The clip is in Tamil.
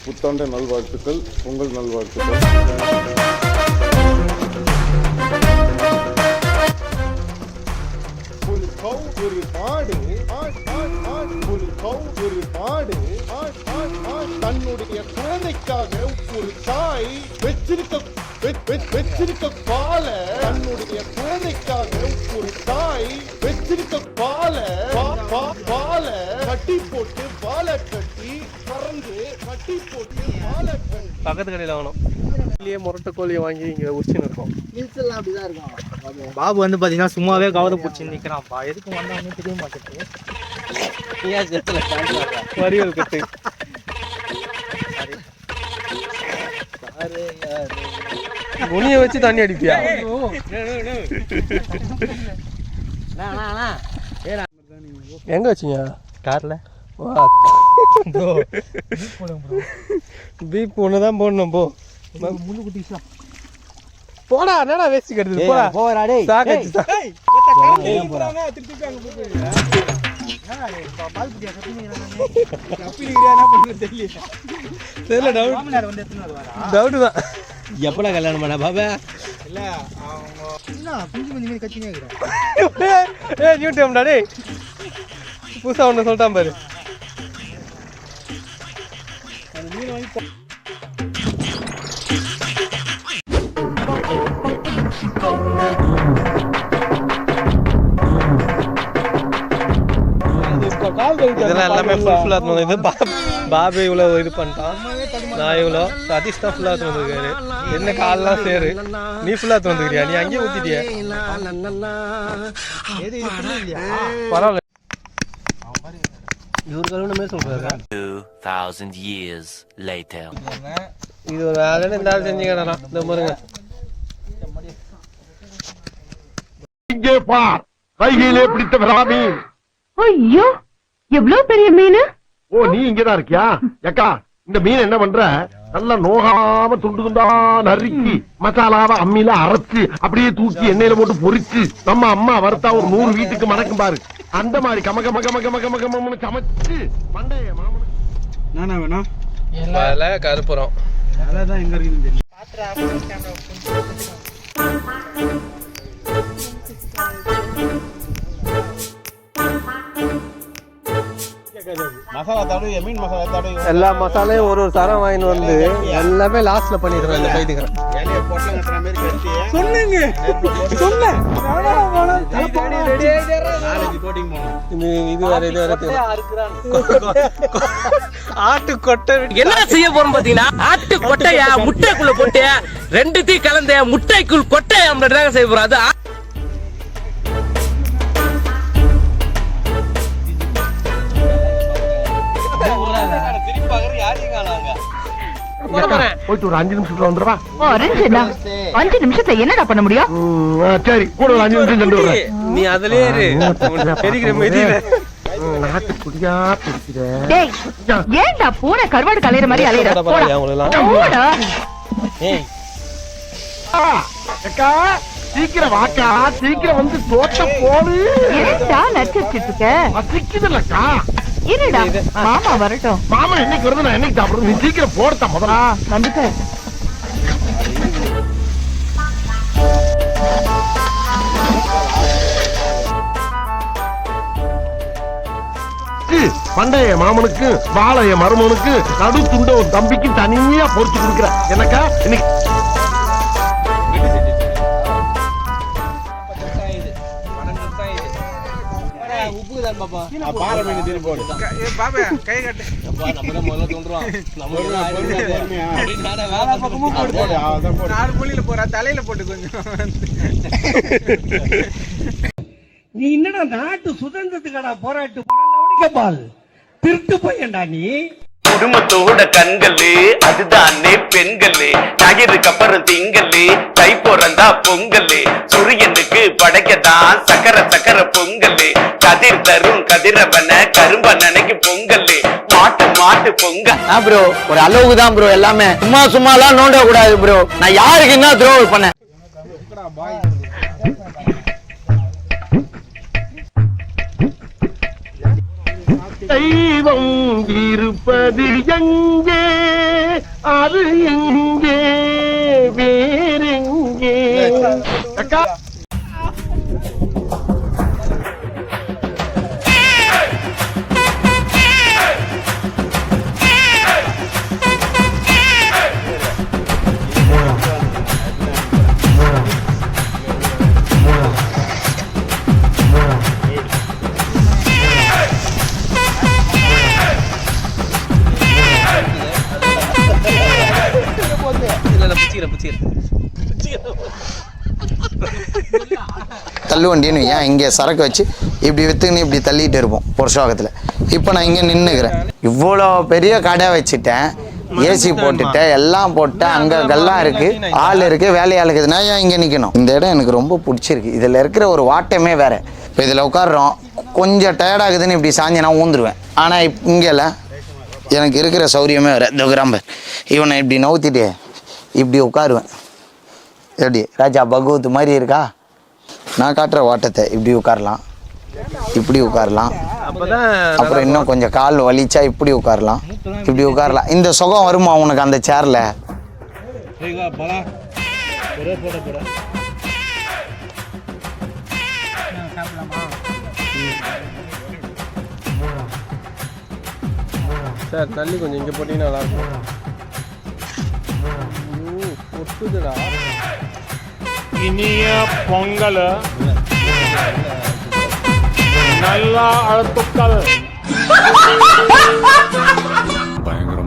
புத்தாண்டு நல்வாழ்த்துக்கள், பொங்கல் நல்வாழ்த்துக்கள். ஒரு மாடு தன்னுடைய குழந்தைக்காக ஒரு தாய் வச்சிருக்க பாலை, தன்னுடைய குழந்தைக்காக ஒரு தாய் வச்சிருக்க பாலை கட்டி போட்டு பாலை கட்டி பறந்து கட்டி போட்டு பாலை கட்டி பக்கத்து கடையில் வாங்கணும். முரட்டை கோழியை வாங்கி இங்கே உச்சின்னு இருக்கோம். அப்படிதான் இருக்கும். பாபு வந்து பார்த்தீங்கன்னா சும்மாவே கவலை பிடிச்சின்னு நிற்கிறான்ப்பா. எதுக்கு வந்தாங்கன்னு தெரிய மாட்டேங்குது. வரியல் கட்டு குனிய வச்சு தண்ணி அடிப்பியா? எங்க வச்சீங்க? கார்ல பீப் ஒண்ணுதான் போடணும். போ முள்ளு குட்டிஸ்லாம் போடா. என்னடா வேஸ்ட் கட்டுது? போடா போடா டேய். சாக்கச்சு டவுட் தான். எப்படா கல்யாணம் பண்ண பாபா? யூடியூப்டா டேய், புதுசா ஒன்று சொல்லிட்டான் பாரு. இதெல்லாம் எல்லாமே ஃபுல்லாக இருந்தது. இது பாபு இவ்வளோ இது பண்ணிட்டான், நான் இவ்வளோ, சதீஷ் தான் ஃபுல்லாக வந்துருக்காரு. என்ன காலெலாம் சேரு, நீ ஃபுல்லாக வந்துக்கிறியா? நீ அங்கேயே ஊற்றிட்டியா? பரவாயில்ல, இவரு கழுவுனமே சொல்றாரு. 2000 years later. இது ஒரு வேலைன்னு இந்த ஆள் செஞ்சீங்கடா. இந்த பாருங்க, இங்கே பார், கையிலே பிடித்த விராமி. ஐயோ, எவ்வளவு பெரிய மீன்! ஓ, நீ இங்கதான் இருக்கியா? அக்கா, இந்த மீன் என்ன பண்ற? நல்லா நோகாம துண்டு துண்டா நறுக்கி மசாலாவை அம்மியில அரைச்சு அப்படியே தூக்கி எண்ணெயில போட்டு பொரிச்சு நம்ம அம்மா வறுத்தா ஒரு 100 வீட்டுக்கு மணக்கும் பாரு. அந்த மாதிரி கம கம கம கம கம கம சமைச்சு மண்டைய மாமன் நானா வேணும் இல்ல கருப்புறம் அதான் எங்க இருக்குன்னு தெரியல. மசாலா தடவை, மீன் மசாலா தடவை, எல்லா மசாலையும் ஒரு ஒரு தரம் வாங்கிட்டு வந்து எல்லாமே லாஸ்ட்ல பண்ணிடுறேன். இந்த பைத்தியம் சொன்னீங்க, சொன்னேன். இது வேற, இது வேற. ஆட்டு கொட்டை என்ன செய்ய போறோம் பாத்தீங்கன்னா, ஆட்டு கொட்டைய முட்டைக்குள்ள போட்டு ரெண்டுத்தையும் கலந்து முட்டைக்குள் கொட்டை நம்ம செய்ய போறோம். அது போயிட்டு ஒரு 5 நிமிஷத்துல வந்துடுவா. 5 நிமிஷத்தை என்னடா பண்ண முடியும்? சரி, கூட ஒரு 5 நிமிஷம் சென்று விடுறேன். நீ அதுலயே பெருகிற மெதியில நாட்டு குடியா பிடிக்கிற. டேய், ஏன்டா பூனை கருவாடு கலையற மாதிரி அலையற? போடா. ஏய் அக்கா, சீக்கிரம் வாக்கா, சீக்கிரம் வந்து தோட்ட போடு. ஏன்டா நச்சிட்டு இருக்க? பசிக்குதுல்லக்கா. இருடா, மாமா வரட்டும். மாமா என்னைக்கு வருது, நான் என்னைக்கு சாப்பிடுறது? நீ சீக்கிரம் போடுத்தா முதல்ல. வந்துட்ட. பண்டைய மாமனுக்கு வாழைய மருமனுக்கு நடு துண்ட ஒரு தம்பிக்கு தனியா பொறிச்சு கொடுக்குற எனக்கா இன்னைக்கு. பாறை மீன் திருப்பி போடு. பாபா கை கட்டு. நம்ம முதல்ல தோன்றுவோம். நம்ம 4 புள்ளியில போற தலையில போட்டு கொஞ்சம். நீ என்னடா நாட்டு சுதந்திரத்துக்கடா போராட்டு பால் திருட்டு பையன்டா நீ. குடும்பத்தோட கண்களு அதுதானே பெண்களு, ஞாயிறுக்கு அப்புறம் திங்களு, தை பிறந்தா பொங்கலு, சூரியனுக்கு படைக்கதான் சக்கர சக்கர பொங்கலு, கதிர் தரும் கதிரவன கரும்ப நினைக்கு பொங்கலு, மாட்டு மாட்டு பொங்கல். ப்ரோ ஒரு அளவுக்கு தான் ப்ரோ, எல்லாமே சும்மா சும்மாலாம் நோண்ட கூடாது ப்ரோ. நான் யாருக்கு என்ன துரோகம் பண்ணேன்? தெய்வம் இருப்பது எங்கே? அது எங்கே வேறெங்கே அக்கா தள்ளுவண்டின்னு ஏன் இங்கே சரக்கு வச்சு இப்படி விற்றுன்னு இப்படி தள்ளிட்டு இருப்போம் புருஷோகத்தில். இப்போ நான் இங்கே நின்றுக்கிறேன். இவ்வளோ பெரிய கடை வச்சுட்டேன், ஏசி போட்டுட்டேன், எல்லாம் போட்டேன், அங்கே கல்லாம் இருக்குது, ஆள் இருக்குது, வேலையாள் இருக்குது. நான் ஏன் இங்கே நிற்கணும்? இந்த இடம் எனக்கு ரொம்ப பிடிச்சிருக்கு. இதில் இருக்கிற ஒரு வாட்டமே வேறு. இப்போ இதில் உட்காடுறோம், கொஞ்சம் டயர்டாகுதுன்னு இப்படி சாஞ்சு நான் ஊந்துருவேன். ஆனால் இங்கேல எனக்கு இருக்கிற சௌரியமே வேறு. இந்த கிராம்பர் இவனை இப்படி நவுத்திட்டு இப்படி உட்காருவேன். எப்படி ராஜா பகவத் மாதிரி இருக்கா? நான் காட்டுற வாட்டத்தை இப்படி உட்காரலாம், இப்படி உட்காரலாம், அப்புறம் இன்னும் கொஞ்சம் கால் வலிச்சா இப்படி உட்காரலாம், இப்படி உட்காரலாம். இந்த சுகம் வருமா உனக்கு அந்த சேர்ல? சார் தள்ளி கொஞ்சம் இங்கே போட்டீங்கன்னா நல்லா இருக்கும். ஒட்டுதுடா. இனிய பொங்கல், நல்ல அழுத்துக்கள். பயங்கரம்.